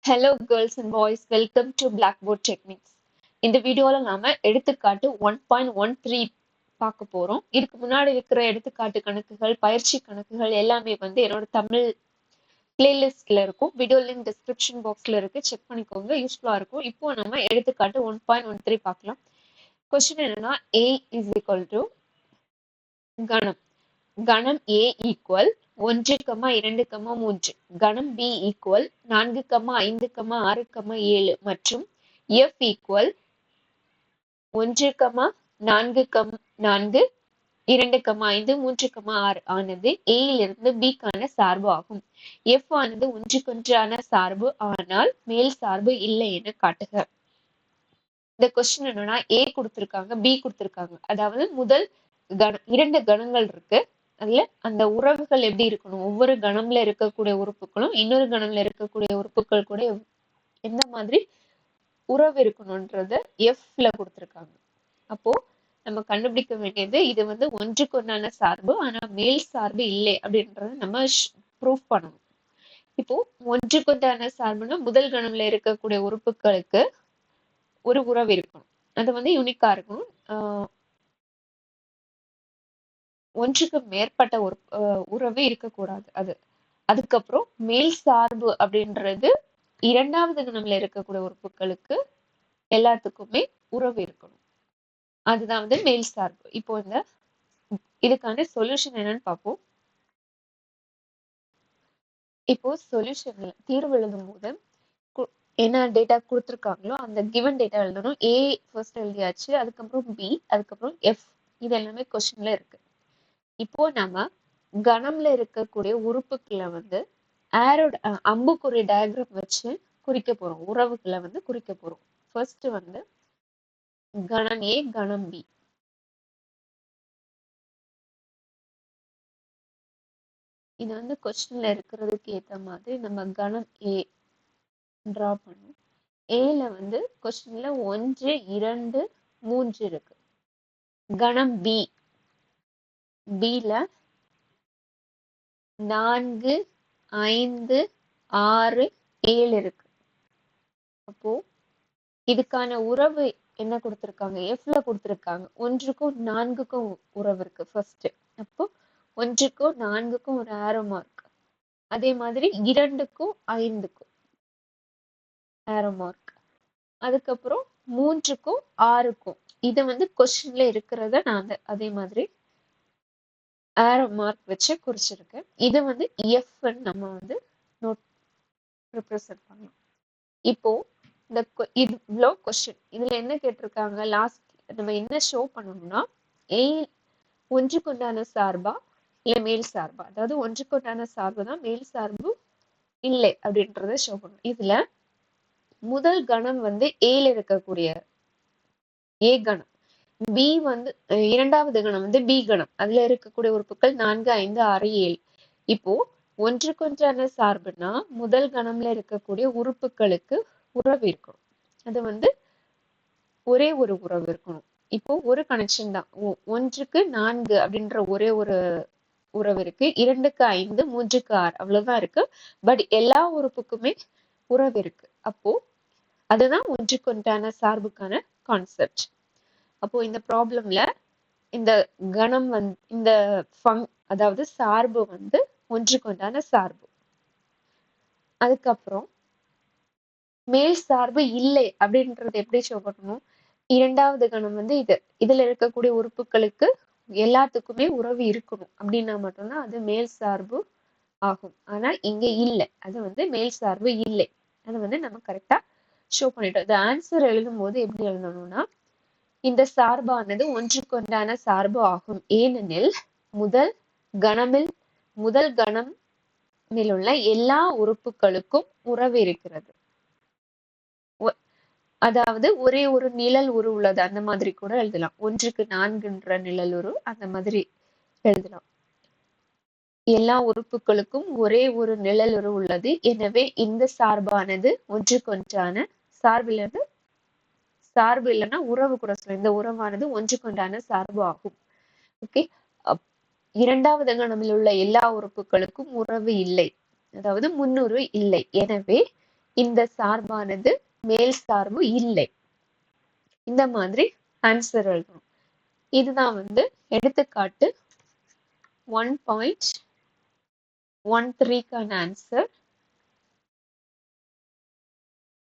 Hello girls and boys, welcome to Blackboard Techniques. இந்த வீடியோல நாம எடுத்துக்காட்டு 1.13 பார்க்க போறோம். இதுக்கு முன்னாடி இருக்கிற எடுத்துக்காட்டு கணக்குகள், பயிற்சி கணக்குகள் எல்லாமே என்னோட தமிழ் பிளேலிஸ்ட்ல இருக்கும். வீடியோ லிங்க் டிஸ்கிரிப்ஷன் பாக்ஸ்ல இருக்கு, செக் பண்ணிக்கோங்க, யூஸ்ஃபுல்லா இருக்கும். இப்போ நம்ம எடுத்துக்காட்டு 1.13 பார்க்கலாம். கொஸ்டின் என்னன்னா, A is equal to கணம். கணம் A ஈக்குவல் 1, 2, 3. கணம் B ஈக்குவல் 4, 5, 6, 7 மற்றும் F ஈக்குவல் 1, 4, 4, 2, 5, 3, 6 ஆனது A இலிருந்து B க்கான சார்பு ஆகும். F ஆனது ஒன்றுக்கொன்றான சார்பு, ஆனால் மேல் சார்பு இல்லை என காட்டுக. இந்த கொஸ்டின் என்னன்னா, A கொடுத்திருக்காங்க, B கொடுத்திருக்காங்க. அதாவது முதல் இரண்டு கணங்கள் இருக்கு. அதுல அந்த உறவுகள் எப்படி இருக்கணும், ஒவ்வொரு கணம்ல இருக்கக்கூடிய உறுப்புகளும் இன்னொரு கணம்ல இருக்கக்கூடிய உறுப்புகள் கூட எந்த மாதிரி உறவு இருக்கணும்ன்றத Fல கொடுத்திருக்காங்க. அப்போ நம்ம கண்டுபிடிக்க வேண்டியது, இது ஒன்றுக்கொன்றான சார்பு, ஆனா மேல் சார்பு இல்லை அப்படின்றத நம்ம ப்ரூஃப் பண்ணணும். இப்போ ஒன்றுக்கொன்றான சார்புனா முதல் கணம்ல இருக்கக்கூடிய உறுப்புகளுக்கு ஒரு உறவு இருக்கணும். அது யூனிக்கா இருக்கணும். ஒன்றுக்கு மேற்பட்ட ஒரு உறவு இருக்கக்கூடாது. அதுக்கப்புறம் மேல் சார்பு அப்படின்றது இரண்டாவது கணம்ல இருக்கக்கூடிய உறுப்புகளுக்கு எல்லாத்துக்குமே உறவு இருக்கணும். அதுதான் மேல் சார்பு. இப்போ இதுக்கான சொல்யூஷன் என்னன்னு பார்ப்போம். இப்போ சொல்யூஷன்ல தீர்வு எழுதும் போது என்ன டேட்டா கொடுத்துருக்காங்களோ அந்த கிவன் டேட்டா எழுதணும். A ஃபர்ஸ்ட் எழுதியாச்சு, அதுக்கப்புறம் B, அதுக்கப்புறம் F. இது எல்லாமே கொஸ்டின்ல இருக்கு. இப்போ நம்ம கணம்ல இருக்கக்கூடிய உறுப்புகளை ஆரோட அம்புக்குறி டயக்ராம் வச்சு குறிக்க போறோம். உறவுகளை குறிக்க போறோம். ஃபர்ஸ்ட் கணம் A, கணம் B. இது கொஸ்டின்ல இருக்கிறதுக்கு ஏத்த மாதிரி நம்ம கணம் A டிரா பண்ணும். Aல கொஸ்டின்ல 1, 2, 3 இருக்கு. கணம் B, Bல 4, 5, 6, 7 இருக்கு. அப்போ இதுக்கான உறவு என்ன கொடுத்திருக்காங்க, Fல கொடுத்திருக்காங்க. 1க்கும் 4க்கும் உறவு இருக்கு ஃபர்ஸ்ட். அப்போ 1க்கும் 4க்கும் ஒரு ஆரோ மார்க், அதே மாதிரி 2க்கும் 5க்கும் ஆரோ மார்க், அதுக்கப்புறம் 3க்கும் 6க்கும். இது கொஸ்டின்ல இருக்கிறத நான் அதே மாதிரி ஆரோ மார்க் வச்சு குறிச்சிருக்கேன். இது F நம்ம நோட் ரெப்ரசன்ட் பண்ணலாம். இப்போ இந்த இவ்வளோ கொஸ்டின் இதுல என்ன கேட்டிருக்காங்க, லாஸ்ட் நம்ம என்ன ஷோ பண்ணணும்னா, A ஒன்றுக்குண்டான சார்பா இல்ல மேல் சார்பா, அதாவது ஒன்றுக்குண்டான சார்பு தான், மேல் சார்பு இல்லை அப்படின்றத ஷோ பண்ணணும். இதுல முதல் கணம் Aல இருக்கக்கூடிய A கணம், B இரண்டாவது கணம் B கணம், அதுல இருக்கக்கூடிய உறுப்புகள் 4, 5, 6, 7. இப்போ ஒன்றுக்கொன்றான சார்புனா முதல் கணம்ல இருக்கக்கூடிய உறுப்புகளுக்கு உறவு இருக்கணும். அது ஒரே ஒரு உறவு இருக்கணும். இப்போ ஒரு கனெக்ஷன் தான். 1க்கு 4 அப்படின்ற ஒரே ஒரு உறவு இருக்கு. 2க்கு 5, 3க்கு 6 அவ்வளவுதான் இருக்கு. பட் எல்லா உறுப்புக்குமே உறவு இருக்கு. அப்போ அதுதான் ஒன்றுக்கொன்றான சார்புக்கான கான்செப்ட். அப்போ இந்த ப்ராப்ளம்ல இந்த கணம் இந்த அதாவது சார்பு ஒன்றுக்கொன்றான சார்பு. அதுக்கப்புறம் மேல் சார்பு இல்லை அப்படின்றது எப்படி ஷோ பண்ணணும், இரண்டாவது கணம் இதுல இருக்கக்கூடிய உறுப்புகளுக்கு எல்லாத்துக்குமே உறவு இருக்கணும் அப்படின்னா மட்டும்தான் அது மேல் சார்பு ஆகும். ஆனா இங்க இல்லை, அது மேல் சார்பு இல்லை. அது நம்ம கரெக்டா ஷோ பண்ணிட்டோம். இந்த ஆன்சர் எழுதும் போது எப்படி எழுதணும்னா, இந்த சார்பானது ஒன்றுக்கொன்றான சார்பு ஆகும், ஏனெனில் முதல் கணமில் உள்ள எல்லா உறுப்புகளுக்கும் உறவு இருக்கிறது. அதாவது ஒரே ஒரு நிழல் உரு உள்ளது, அந்த மாதிரி கூட எழுதலாம். 1க்கு 4ன்ற நிழல் உரு, அந்த மாதிரி எழுதலாம். எல்லா உறுப்புகளுக்கும் ஒரே ஒரு நிழல் உரு உள்ளது, எனவே இந்த சார்பானது ஒன்றுக்கொன்றான சார்பு இல்லைன்னா உறவு கூட சொல்லலாம். இந்த உறவானது ஒன்றுக்கொன்றான சார்பு ஆகும். ஓகே, இரண்டாவது கணமில் உள்ள எல்லா உறுப்புகளுக்கும் உறவு இல்லை, அதாவது முன்னுரு இல்லை. எனவே இந்த சார்பானது மேல் சார்பு இல்லை. இந்த மாதிரி ஆன்சர் எழுதணும். இதுதான் வந்து எடுத்துக்காட்டு 1.13க்கான ஆன்சர்.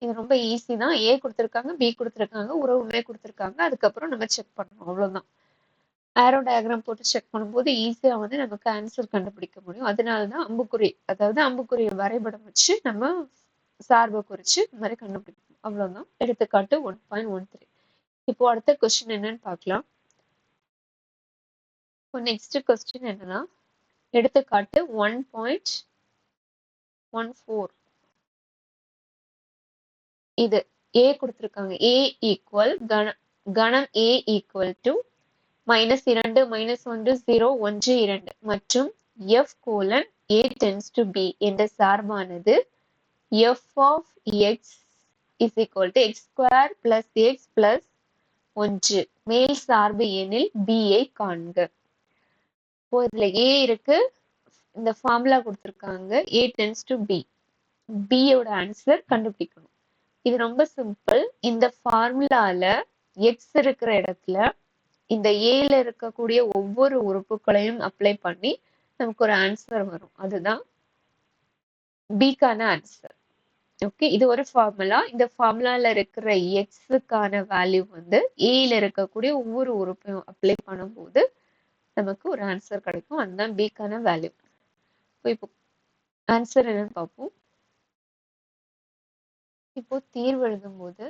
இது ரொம்ப ஈஸி தான். ஏ கொடுத்திருக்காங்க, பி கொடுத்திருக்காங்க, உறவுமே கொடுத்திருக்காங்க. அதுக்கப்புறம் நம்ம செக் பண்ணணும், அவ்வளவுதான். ஆரோ டயக்ராம் போட்டு செக் பண்ணும்போது ஈஸியா வந்து நமக்கு ஆன்சர் கண்டுபிடிக்க முடியும். அதனாலதான் அம்புக்குறி, அதாவது அம்புக்குறி வரைபடம் வச்சு நம்ம சார்பை குறிச்சு இந்த மாதிரி கண்டுபிடிக்கணும், அவ்வளவுதான். எடுத்துக்காட்டு 1.13. இப்போ அடுத்த கொஸ்டின் என்னன்னு பார்க்கலாம். இப்போ நெக்ஸ்ட் கொஸ்டின் என்னன்னா, எடுத்துக்காட்டு 1.14. இது ஏ கொடுத்திருக்காங்க. ஏ ஈக்குவல் கணம் ஏ ஈக்குவல் டு -2 -1 0 1 2 மற்றும் f colon a tends to b என்ற சார்பானது f of x is equal to x square plus x plus 1 மேல் சார்பு எனில் b ஐ காண்க. இப்போ இதுல a இருக்கு, இந்த ஃபார்முலா கொடுத்திருக்காங்க, a tends to b. b யோட ஆன்சர் கண்டுபிடிக்கணும். இது ரொம்ப சிம்பிள். இந்த ஃபார்முலால x இருக்கிற இடத்துல இந்த ஏல இருக்கக்கூடிய ஒவ்வொரு உறுப்புகளையும் அப்ளை பண்ணி நமக்கு ஒரு ஆன்சர் வரும். அதுதான் பிக்கான ஆன்சர். ஓகே, இது ஒரு ஃபார்முலா. இந்த ஃபார்முலால இருக்கிற எக்ஸுக்கான வேல்யூ வந்து ஏல இருக்கக்கூடிய ஒவ்வொரு உறுப்பையும் அப்ளை பண்ணும்போது நமக்கு ஒரு ஆன்சர் கிடைக்கும். அதுதான் பிக்கான வேல்யூ. இப்போ ஆன்சர் என்னன்னு பார்ப்போம். இப்போ தீர்வு எழுதும் போது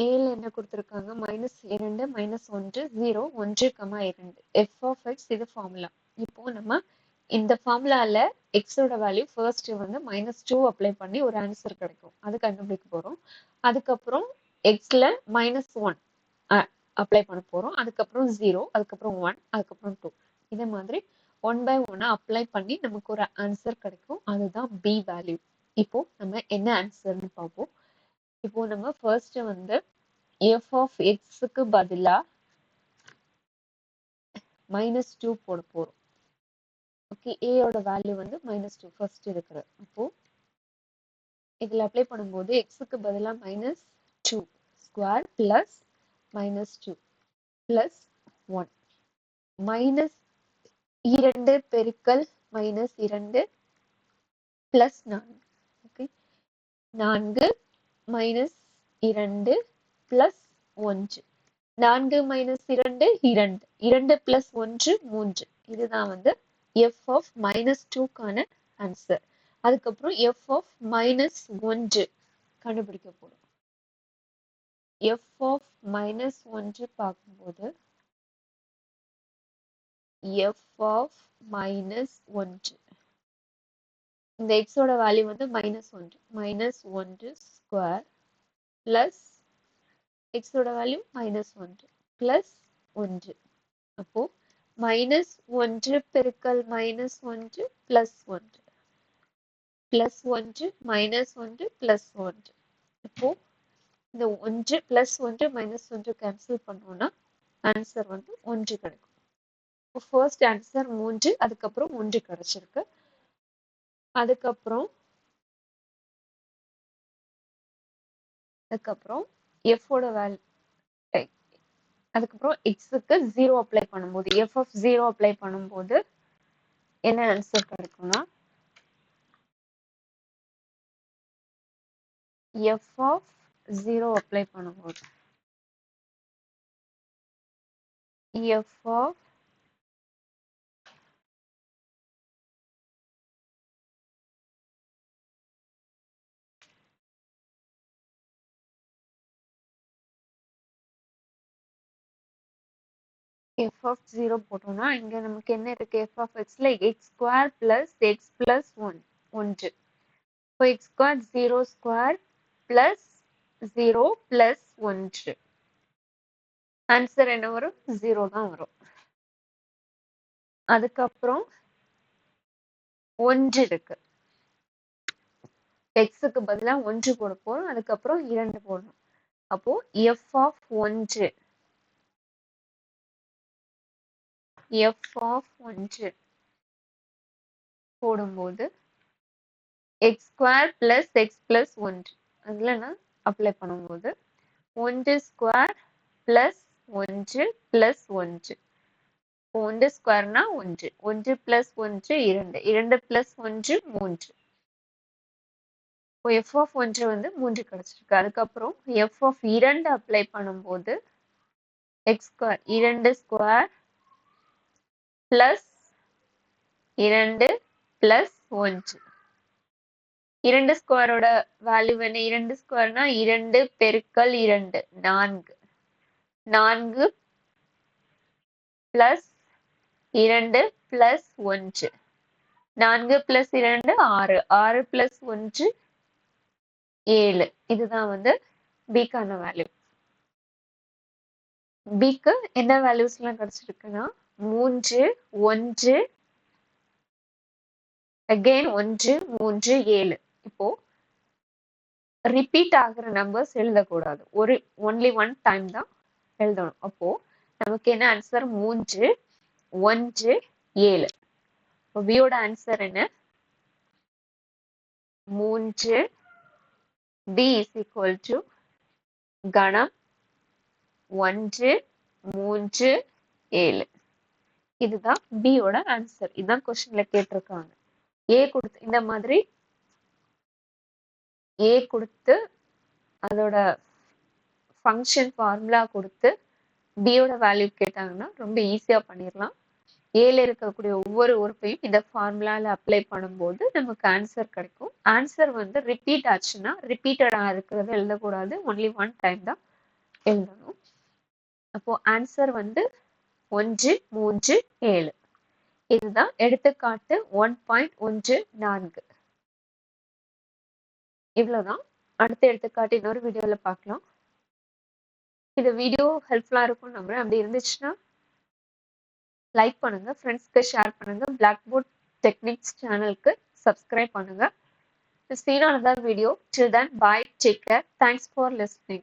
ஏல என்ன கொடுத்திருக்காங்க, -2 -1 0 1, 2 f of x. இது ஃபார்முலா. இப்போ நம்ம இந்த ஃபார்முலால எக்ஸோட வேல்யூ ஃபர்ஸ்ட் வந்து -2 அப்ளை பண்ணி ஒரு ஆன்சர் கிடைக்கும், அது கண்டுபிடிக்க போறோம். அதுக்கப்புறம் எக்ஸ்ல -1 அப்ளை பண்ண போறோம். அதுக்கப்புறம் 0, அதுக்கப்புறம் 1, அதுக்கப்புறம் 2. இதே மாதிரி 1 by 1 அப்ளை பண்ணி நமக்கு ஒரு ஆன்சர் கிடைக்கும். அதுதான் பி வேல்யூ. இப்போ நம்ம என்ன ஆன்சர்னு பார்ப்போம். இப்போ நம்ம ஃபர்ஸ்ட் வந்து f of x-க்கு பதிலா -2 போட போறோம். ஓகே, a யோட வேல்யூ வந்து -2 ஃபர்ஸ்ட் இருக்கிற. அப்போ இதுல அப்ளை பண்ணும்போது x-க்கு பதிலா -2 ஸ்கொயர் பிளஸ் -2 பிளஸ் 1 -2 பெருக்கல் -2 பிளஸ் 4. Okay, 4 -2 plus 1. 4 -2 2, 2 பிளஸ் 1 3. இதுதான் வந்து f of -2க்கான ஆன்சர். அதுக்கப்புறம் f of -1 கண்டுபிடிக்க போறோம். f of -1 பார்க்கும்போது f of -1 இந்த x ஓட வேல்யூ வந்து -1 ஸ்கொயர் பிளஸ் x ஓட வேல்யூ -1 பிளஸ் 1. அப்போ -1 பெருக்கல் -1 பிளஸ் 1 பிளஸ் 1 -1 பிளஸ் 1. இப்போ இந்த 1 பிளஸ் 1 -1 கேன்சல் பண்ணோம்னா ஆன்சர் வந்து 1 கிடைக்கும். ஃபர்ஸ்ட் ஆன்சர் 3, அதுக்கப்புறம் 1 கிடைச்சிருக்கு. அதுக்கப்புறம் f ஓட வேல்யூ, அதுக்கப்புறம் x-க்கு 0 அப்ளை பண்ணும்போது f of 0 அப்ளை பண்ணும்போது என்ன ஆன்சர் கிடைக்கும்னா f of 0 அப்ளை பண்ணும்போது f of f of 0 போட்டோம்னா இங்க நமக்கு என்ன இருக்கு, f of x-ல x square plus x plus 1. இப்போ x square 0 square plus 0 plus 1. Answer என்ன வரும், 0 தான் வரும். அதுக்கப்புறம் 1 இருக்கு, x-க்கு பதிலா 1 போட போறோம். அதுக்கப்புறம் 2 போடணும். அப்போ f of 1 போடும்போது X square plus X plus 1 அதில் நான் அப்ளை பண்ணும்போது 1 square plus 1 plus 1 1 ஸ்கொயர்னா 1 1 plus 1 2 2 plus 1 3 இப்போ எஃப் ஆஃப் 1 வந்து 3 கிடைச்சிருக்கு. அதுக்கப்புறம் எஃப் ஆஃப் 2 அப்ளை பண்ணும்போது X square 2 square plus 2 plus 1 2 ஸ்கொயரோட வேல்யூ என்ன? 2 ஸ்கொயர்னா 2 பெருக்கல் 2 4 4 பிளஸ் 2 பிளஸ் 1 4 பிளஸ் 2 6 6 பிளஸ் 1 7 இதுதான் வந்து பிக்கான வேல்யூ. பிக்கு என்ன வேல்யூஸ் எல்லாம் கிடைச்சிருக்குன்னா 3 1 அகெயின் 1 3 7. இப்போ ரிப்பீட் ஆகுற நம்பர்ஸ் எழுதக்கூடாது, ஒரு ஒன்லி ஒன் டைம் தான் எழுதணும். அப்போ நமக்கு என்ன ஆன்சர்? 3 1 7. இப்போ பியோட ஆன்சர் என்ன? 3 b is equal to கணம் 1 3 7. இதுதான் பியோட ஆன்சர். இதுதான் கொஸ்டின்ல கேட்டிருக்காங்க. ஏ கொடுத்து இந்த மாதிரி ஏ கொடுத்து அதோட ஃபங்க்ஷன் ஃபார்முலா கொடுத்து பியோட வேல்யூ கேட்டாங்கன்னா ரொம்ப ஈஸியா பண்ணிடலாம். ஏல இருக்கக்கூடிய ஒவ்வொரு உறுப்பையும் இந்த ஃபார்முலால அப்ளை பண்ணும்போது நமக்கு ஆன்சர் கிடைக்கும். ஆன்சர் வந்து ரிப்பீட் ஆச்சுன்னா ரிப்பீட்டடா இருக்கிறது எழுதக்கூடாது, ஒன்லி ஒன் டைம் தான் எழுதணும். அப்போ ஆன்சர் வந்து 1 3 7. இதுதான் எடுத்துக்காட்டு 1.14. இவ்வளவுதான். அடுத்த எடுத்துக்காட்டு இன்னொரு வீடியோல பார்க்கலாம். இந்த வீடியோ ஹெல்ப்ஃபுல்லா இருக்கும் நம்புறேன். அப்படி இருந்துச்சுன்னா லைக் பண்ணுங்க, ஃப்ரெண்ட்ஸ்க்கு ஷேர் பண்ணுங்க, பிளாக் போர்ட் டெக்னிக்ஸ் சேனலுக்கு சப்ஸ்கிரைப் பண்ணுங்க. See you on another video. Till then, bye. Take care. Thanks for listening.